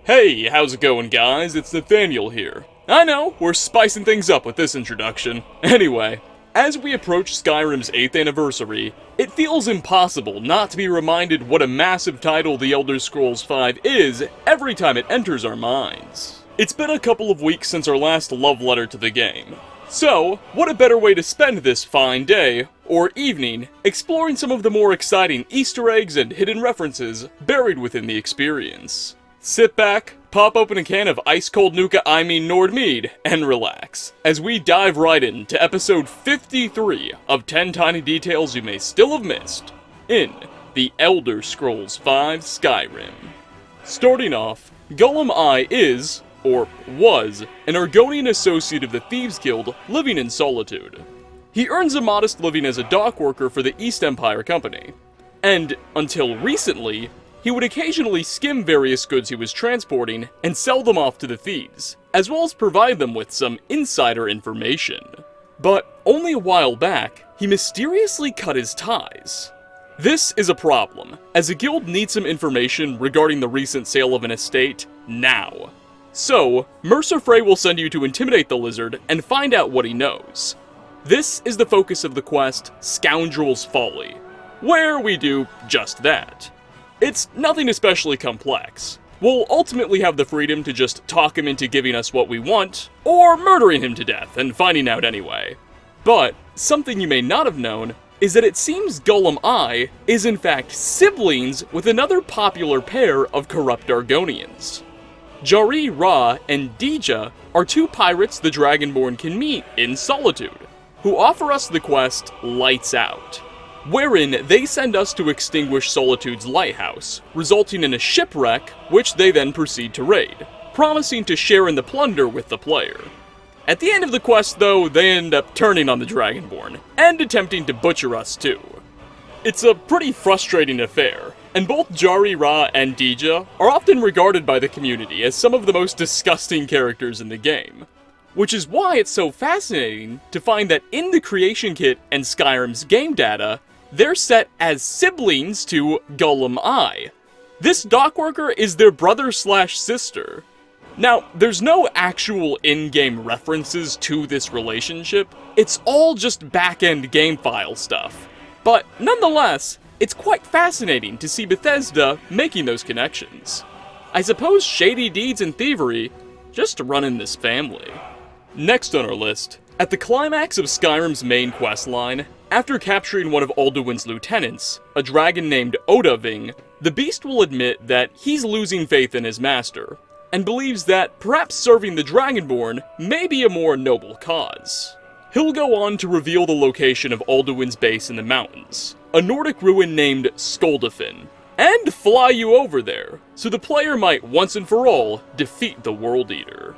Hey, how's it going, guys? It's Nathaniel here. I know, we're spicing things up with this introduction. Anyway, as we approach Skyrim's 8th anniversary, it feels impossible not to be reminded what a massive title The Elder Scrolls V is every time it enters our minds. It's been a couple of weeks since our last love letter to the game. So, what a better way to spend this fine day, or evening, exploring some of the more exciting Easter eggs and hidden references buried within the experience. Sit back, pop open a can of ice-cold Nord mead, and relax, as we dive right into episode 53 of 10 Tiny Details You May Still Have Missed, in The Elder Scrolls V Skyrim. Starting off, Gollum I is, or was, an Argonian associate of the Thieves Guild living in solitude. He earns a modest living as a dock worker for the East Empire Company, and, until recently, he would occasionally skim various goods he was transporting and sell them off to the thieves, as well as provide them with some insider information. But only a while back, he mysteriously cut his ties. This is a problem, as the guild needs some information regarding the recent sale of an estate now. So, Mercer Frey will send you to intimidate the lizard and find out what he knows. This is the focus of the quest, Scoundrel's Folly, where we do just that. It's nothing especially complex. We'll ultimately have the freedom to just talk him into giving us what we want, or murdering him to death and finding out anyway. But, something you may not have known is that it seems Gollum I is in fact siblings with another popular pair of corrupt Argonians. Jari Ra and Dija are two pirates the Dragonborn can meet in Solitude, who offer us the quest Lights Out, wherein they send us to extinguish Solitude's lighthouse, resulting in a shipwreck, which they then proceed to raid, promising to share in the plunder with the player. At the end of the quest, though, they end up turning on the Dragonborn, and attempting to butcher us too. It's a pretty frustrating affair, and both Jari Ra and Dija are often regarded by the community as some of the most disgusting characters in the game. Which is why it's so fascinating to find that in the creation kit and Skyrim's game data, they're set as siblings to Gollum I. This dockworker is their brother/sister. Now, there's no actual in-game references to this relationship, it's all just back-end game file stuff. But nonetheless, it's quite fascinating to see Bethesda making those connections. I suppose shady deeds and thievery just run in this family. Next on our list, at the climax of Skyrim's main questline, after capturing one of Alduin's lieutenants, a dragon named Odahviing, the beast will admit that he's losing faith in his master, and believes that perhaps serving the Dragonborn may be a more noble cause. He'll go on to reveal the location of Alduin's base in the mountains, a Nordic ruin named Skuldafn, and fly you over there, so the player might once and for all defeat the World Eater.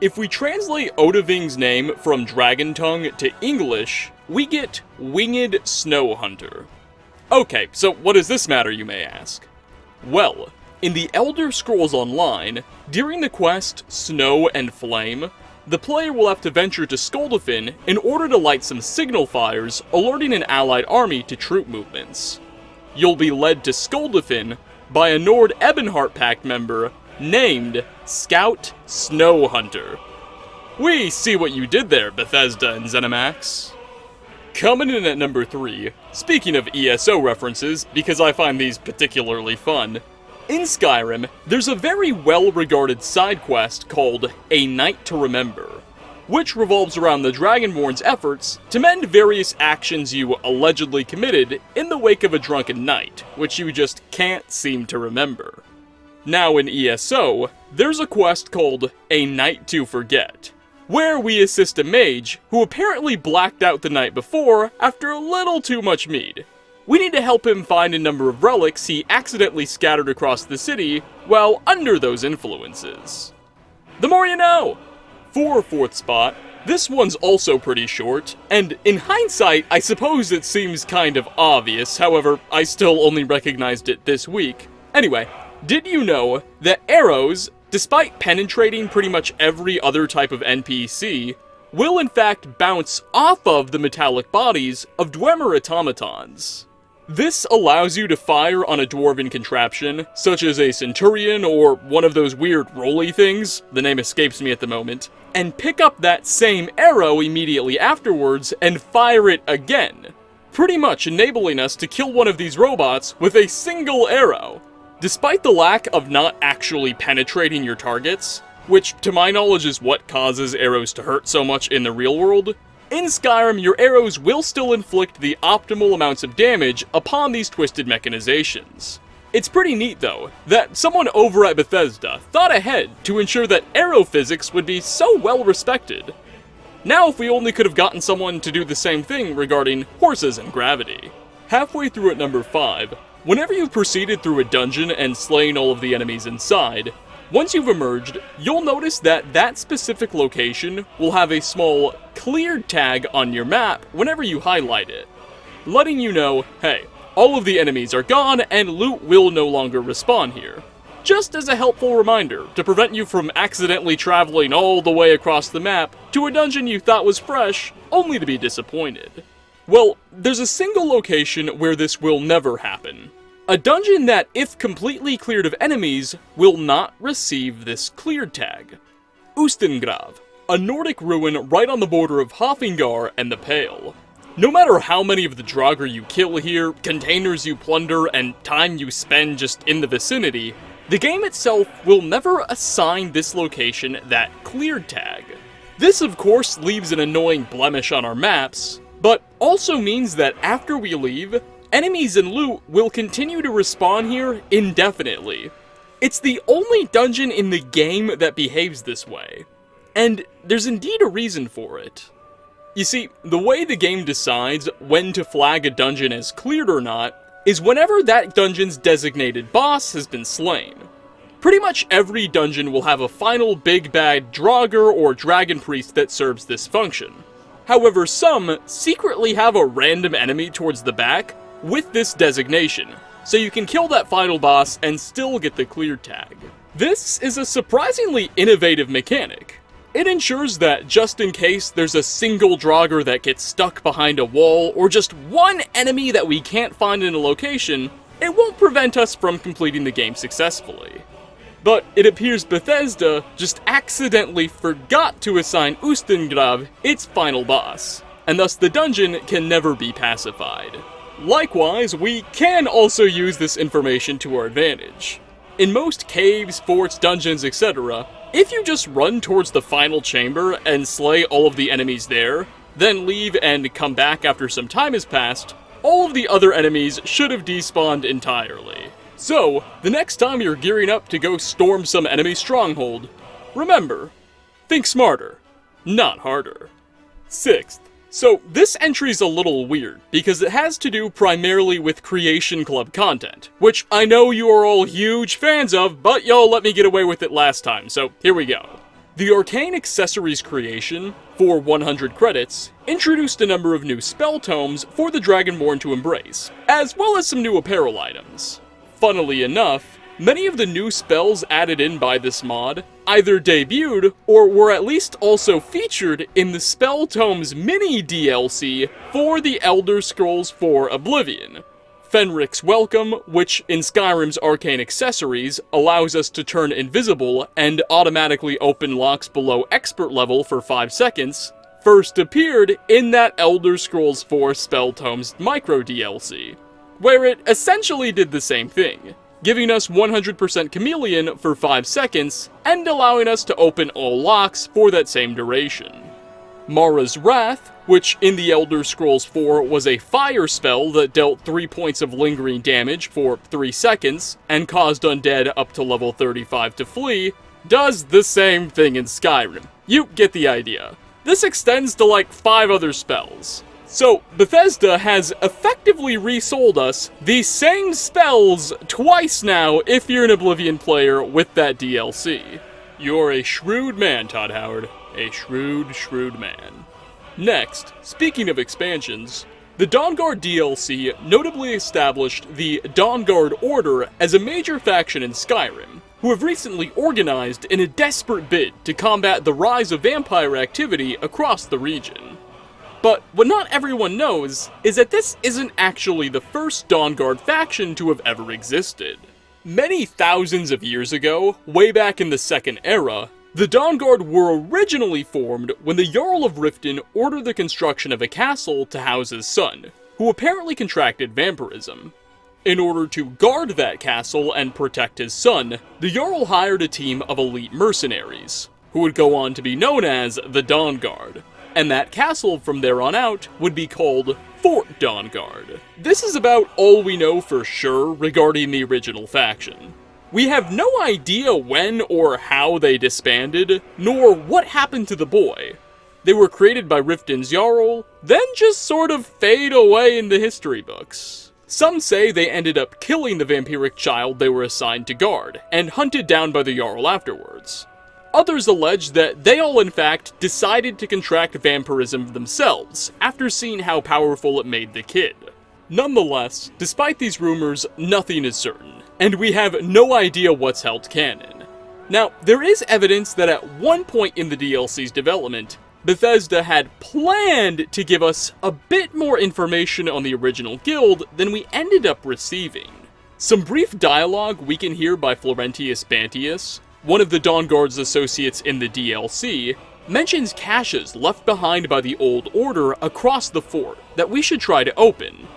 If we translate Odahviing's name from Dragon Tongue to English, we get Winged Snow Hunter. Okay, so what does this matter, you may ask? Well, in the Elder Scrolls Online, during the quest Snow and Flame, the player will have to venture to Skuldafn in order to light some signal fires alerting an allied army to troop movements. You'll be led to Skuldafn by a Nord Ebonheart Pact member named Scout Snow Hunter. We see what you did there, Bethesda and ZeniMax. Coming in at number 3, speaking of ESO references, because I find these particularly fun, in Skyrim, there's a very well-regarded side quest called A Night to Remember, which revolves around the Dragonborn's efforts to mend various actions you allegedly committed in the wake of a drunken night, which you just can't seem to remember. Now in ESO, there's a quest called A Night to Forget, where we assist a mage who apparently blacked out the night before after a little too much mead. We need to help him find a number of relics he accidentally scattered across the city while under those influences. The more you know! For our 4th spot, this one's also pretty short, and in hindsight, I suppose it seems kind of obvious, however, I still only recognized it this week. Anyway, did you know that arrows, despite penetrating pretty much every other type of NPC, will in fact bounce off of the metallic bodies of Dwemer automatons? This allows you to fire on a dwarven contraption, such as a centurion or one of those weird rolly things, the name escapes me at the moment, and pick up that same arrow immediately afterwards and fire it again, pretty much enabling us to kill one of these robots with a single arrow. Despite the lack of not actually penetrating your targets, which to my knowledge is what causes arrows to hurt so much in the real world, in Skyrim your arrows will still inflict the optimal amounts of damage upon these twisted mechanizations. It's pretty neat though, that someone over at Bethesda thought ahead to ensure that arrow physics would be so well respected. Now if we only could have gotten someone to do the same thing regarding horses and gravity. Halfway through at number 5, whenever you've proceeded through a dungeon and slain all of the enemies inside, once you've emerged, you'll notice that that specific location will have a small cleared tag on your map whenever you highlight it, letting you know, hey, all of the enemies are gone and loot will no longer respawn here. Just as a helpful reminder to prevent you from accidentally traveling all the way across the map to a dungeon you thought was fresh, only to be disappointed. Well, there's a single location where this will never happen. A dungeon that, if completely cleared of enemies, will not receive this cleared tag. Ustengrav, a Nordic ruin right on the border of Hofingr and the Pale. No matter how many of the Draugr you kill here, containers you plunder, and time you spend just in the vicinity, the game itself will never assign this location that cleared tag. This of course leaves an annoying blemish on our maps, but also means that after we leave, enemies and loot will continue to respawn here indefinitely. It's the only dungeon in the game that behaves this way, and there's indeed a reason for it. You see, the way the game decides when to flag a dungeon as cleared or not is whenever that dungeon's designated boss has been slain. Pretty much every dungeon will have a final big bad Draugr or Dragon Priest that serves this function. However, some secretly have a random enemy towards the back with this designation, so you can kill that final boss and still get the clear tag. This is a surprisingly innovative mechanic. It ensures that just in case there's a single Draugr that gets stuck behind a wall, or just one enemy that we can't find in a location, it won't prevent us from completing the game successfully. But it appears Bethesda just accidentally forgot to assign Ustengrav its final boss, and thus the dungeon can never be pacified. Likewise, we can also use this information to our advantage. In most caves, forts, dungeons, etc., if you just run towards the final chamber and slay all of the enemies there, then leave and come back after some time has passed, all of the other enemies should have despawned entirely. So, the next time you're gearing up to go storm some enemy stronghold, remember, think smarter, not harder. 6th, so this entry's a little weird, because it has to do primarily with Creation Club content, which I know you are all huge fans of, but y'all let me get away with it last time, so here we go. The Arcane Accessories creation, for 100 credits, introduced a number of new spell tomes for the Dragonborn to embrace, as well as some new apparel items. Funnily enough, many of the new spells added in by this mod either debuted or were at least also featured in the Spell Tomes mini DLC for the Elder Scrolls IV Oblivion. Fenric's Welcome, which in Skyrim's Arcane Accessories allows us to turn invisible and automatically open locks below expert level for 5 seconds, first appeared in that Elder Scrolls IV Spell Tomes micro DLC, where it essentially did the same thing, giving us 100% Chameleon for 5 seconds, and allowing us to open all locks for that same duration. Mara's Wrath, which in the Elder Scrolls IV was a fire spell that dealt 3 points of lingering damage for 3 seconds, and caused undead up to level 35 to flee, does the same thing in Skyrim. You get the idea. This extends to like 5 other spells. So, Bethesda has effectively resold us the same spells twice now if you're an Oblivion player with that DLC. You're a shrewd man, Todd Howard. A shrewd, shrewd man. Next, speaking of expansions, the Dawnguard DLC notably established the Dawnguard Order as a major faction in Skyrim, who have recently organized in a desperate bid to combat the rise of vampire activity across the region. But what not everyone knows is that this isn't actually the first Dawnguard faction to have ever existed. Many thousands of years ago, way back in the Second Era, the Dawnguard were originally formed when the Jarl of Riften ordered the construction of a castle to house his son, who apparently contracted vampirism. In order to guard that castle and protect his son, the Jarl hired a team of elite mercenaries, who would go on to be known as the Dawnguard, and that castle from there on out would be called Fort Dawnguard. This is about all we know for sure regarding the original faction. We have no idea when or how they disbanded, nor what happened to the boy. They were created by Riften's Jarl, then just sort of fade away in the history books. Some say they ended up killing the vampiric child they were assigned to guard, and hunted down by the Jarl afterwards. Others allege that they all in fact decided to contract vampirism themselves, after seeing how powerful it made the kid. Nonetheless, despite these rumors, nothing is certain, and we have no idea what's held canon. Now, there is evidence that at one point in the DLC's development, Bethesda had planned to give us a bit more information on the original guild than we ended up receiving. Some brief dialogue we can hear by Florentius Bantius, one of the Dawnguard's associates in the DLC, mentions caches left behind by the Old Order across the fort that we should try to open,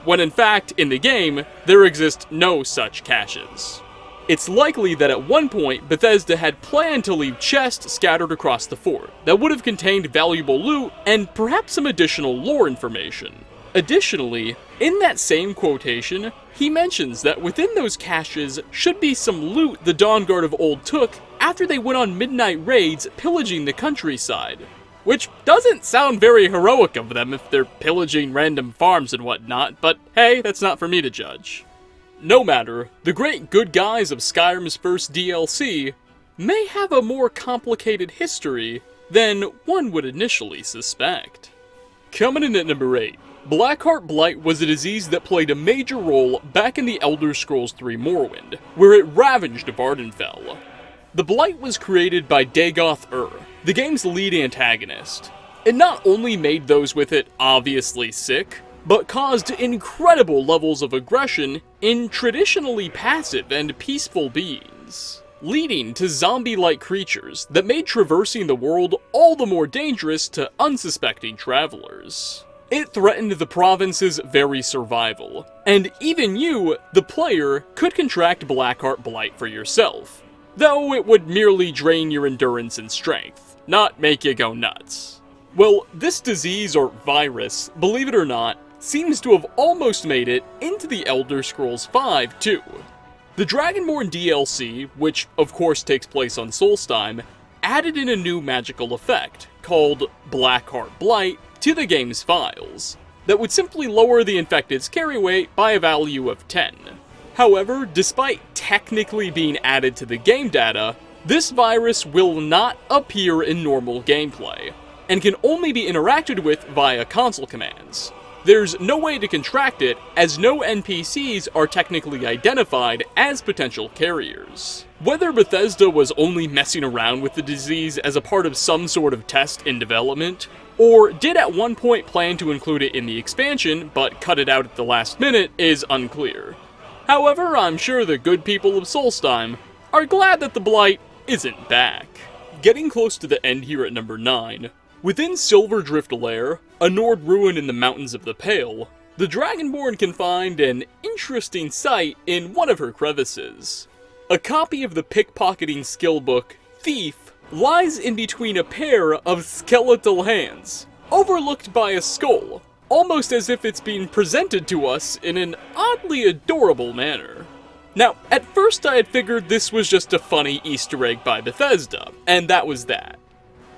when in fact, in the game, there exist no such caches. It's likely that at one point, Bethesda had planned to leave chests scattered across the fort that would have contained valuable loot and perhaps some additional lore information. Additionally, in that same quotation, he mentions that within those caches should be some loot the Dawnguard of old took after they went on midnight raids pillaging the countryside. Which doesn't sound very heroic of them if they're pillaging random farms and whatnot, but hey, that's not for me to judge. No matter, the great good guys of Skyrim's first DLC may have a more complicated history than one would initially suspect. Coming in at number 8, Blackheart Blight was a disease that played a major role back in the Elder Scrolls III Morrowind, where it ravaged Vardenfell. The Blight was created by Dagoth the game's lead antagonist. It not only made those with it obviously sick, but caused incredible levels of aggression in traditionally passive and peaceful beings, leading to zombie-like creatures that made traversing the world all the more dangerous to unsuspecting travelers. It threatened the province's very survival, and even you, the player, could contract Blackheart Blight for yourself, though it would merely drain your endurance and strength, not make you go nuts. Well, this disease or virus, believe it or not, seems to have almost made it into the Elder Scrolls V too. The Dragonborn DLC, which of course takes place on Solstheim, added in a new magical effect, called Blackheart Blight, to the game's files, that would simply lower the infected's carry weight by a value of 10. However, despite technically being added to the game data, this virus will not appear in normal gameplay, and can only be interacted with via console commands. There's no way to contract it, as no NPCs are technically identified as potential carriers. Whether Bethesda was only messing around with the disease as a part of some sort of test in development, or did at one point plan to include it in the expansion but cut it out at the last minute, is unclear. However, I'm sure the good people of Solstheim are glad that the Blight isn't back. Getting close to the end here at number 9, within Silverdrift Lair, a Nord ruin in the Mountains of the Pale, the Dragonborn can find an interesting sight in one of her crevices. A copy of the pickpocketing skill book, Thief, lies in between a pair of skeletal hands, overlooked by a skull, almost as if it's being presented to us in an oddly adorable manner. Now, at first I had figured this was just a funny Easter egg by Bethesda, and that was that.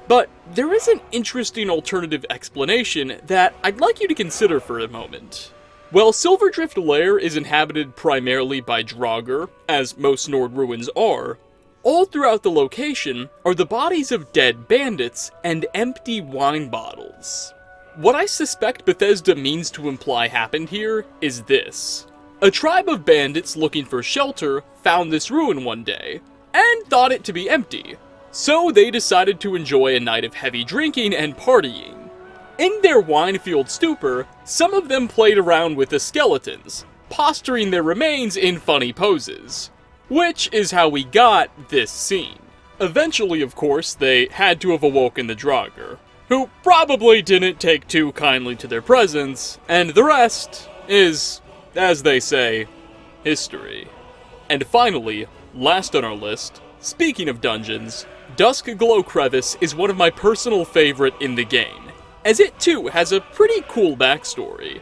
But there is an interesting alternative explanation that I'd like you to consider for a moment. While Silverdrift Lair is inhabited primarily by Draugr, as most Nord ruins are, all throughout the location are the bodies of dead bandits and empty wine bottles. What I suspect Bethesda means to imply happened here is this. A tribe of bandits looking for shelter found this ruin one day, and thought it to be empty. So they decided to enjoy a night of heavy drinking and partying. In their wine-fueled stupor, some of them played around with the skeletons, posturing their remains in funny poses. Which is how we got this scene. Eventually, of course, they had to have awoken the Draugr, who probably didn't take too kindly to their presence, and the rest is, as they say, history. And finally, last on our list, speaking of dungeons, Duskglow Crevice is one of my personal favorite in the game, as it too has a pretty cool backstory.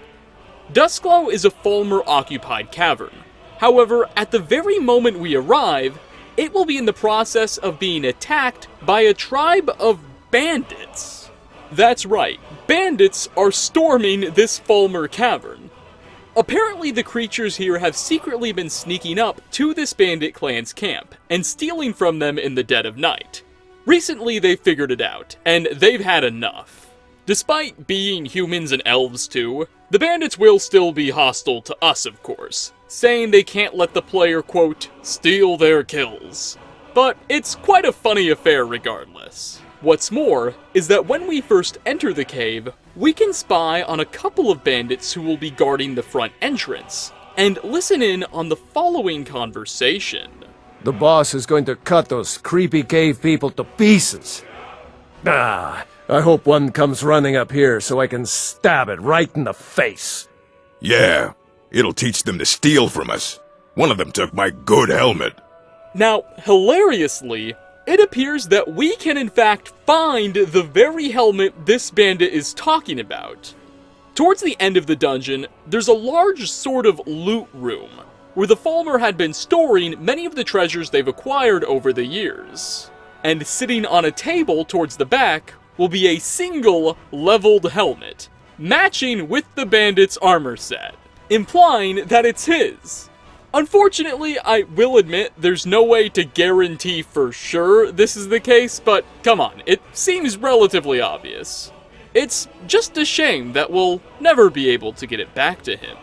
Duskglow is a Falmer-occupied cavern. However, at the very moment we arrive, it will be in the process of being attacked by a tribe of bandits. That's right, bandits are storming this Falmer cavern. Apparently the creatures here have secretly been sneaking up to this bandit clan's camp, and stealing from them in the dead of night. Recently they figured it out, and they've had enough. Despite being humans and elves too, the bandits will still be hostile to us, of course, saying they can't let the player, quote, steal their kills. But it's quite a funny affair regardless. What's more, is that when we first enter the cave, we can spy on a couple of bandits who will be guarding the front entrance, and listen in on the following conversation. The boss is going to cut those creepy cave people to pieces. I hope one comes running up here so I can stab it right in the face. Yeah, it'll teach them to steal from us. One of them took my good helmet. Now, hilariously, it appears that we can in fact find the very helmet this bandit is talking about. Towards the end of the dungeon, there's a large sort of loot room, where the Falmer had been storing many of the treasures they've acquired over the years. And sitting on a table towards the back will be a single leveled helmet, matching with the bandit's armor set, implying that it's his. Unfortunately, I will admit there's no way to guarantee for sure this is the case, but come on, it seems relatively obvious. It's just a shame that we'll never be able to get it back to him.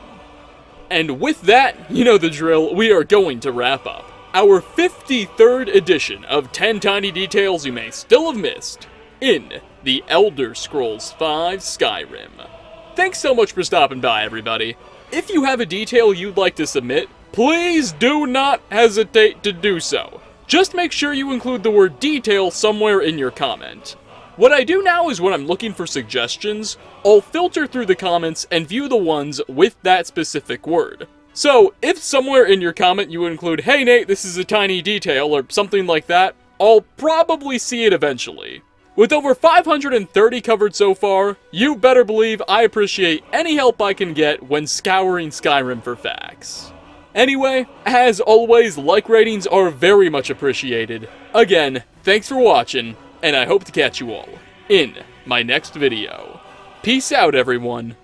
And with that, you know the drill, we are going to wrap up our 53rd edition of 10 Tiny Details You May Still Have Missed in The Elder Scrolls V Skyrim. Thanks so much for stopping by, everybody. If you have a detail you'd like to submit, please do not hesitate to do so. Just make sure you include the word detail somewhere in your comment. What I do now is when I'm looking for suggestions, I'll filter through the comments and view the ones with that specific word. So, if somewhere in your comment you include, hey Nate, this is a tiny detail, or something like that, I'll probably see it eventually. With over 530 covered so far, you better believe I appreciate any help I can get when scouring Skyrim for facts. Anyway, as always, like ratings are very much appreciated. Again, thanks for watching, and I hope to catch you all in my next video. Peace out, everyone.